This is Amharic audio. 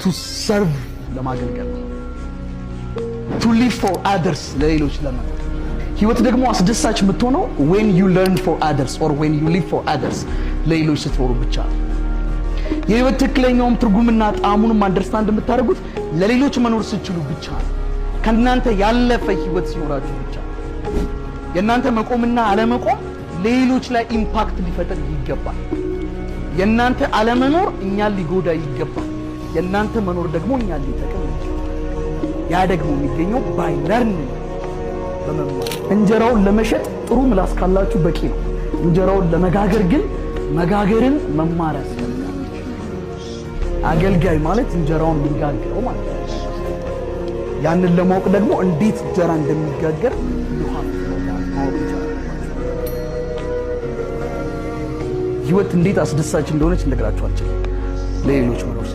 to serve ለማገልገል to live for others ለሌሎች ለማገልገል ህይወት ደግሞ አስደሳች የምትሆነው when you learn for others or when you live for others ለሌሎች ስትኖሩ ብቻ የህይወት ትክክለኛውን ትርጉምና ጣዕሙን አንደርስታንድ የምታደርጉት ለሌሎች መኖር ስትችሉ ብቻ ከእናንተ ያለፈ ህይወት ሲኖራችሁ ብቻ የእናንተ መቆምና አለመቆም ለሌሎች ላይ ኢምፓክት ሊፈጥር ይገባል የእናንተ አለመኖር እኛን ሊጎዳ ይገባል የእናንተ መኖር ደግሞ እኛን ሊጠቅም ያ ደግሞ የሚገኘው ባይ ለርኒንግ በመማር እንጀራውን ለመሸጥ ጥሩ ምላስ ካላችሁ በቂ ነው እንጀራውን ለመጋገር ግን መጋገርን መማር ያስፈልጋል አገልጋይ ማለት እንጀራውን የሚጋግረው ማለት ነው ያንን ለማወቅ ደግሞ እንዴት እንጀራ እንደሚጋገር ህይወት እንዴት አስደሳች እንደሆነች እንደግራችሁ አልችልም ለሌሎች መኖር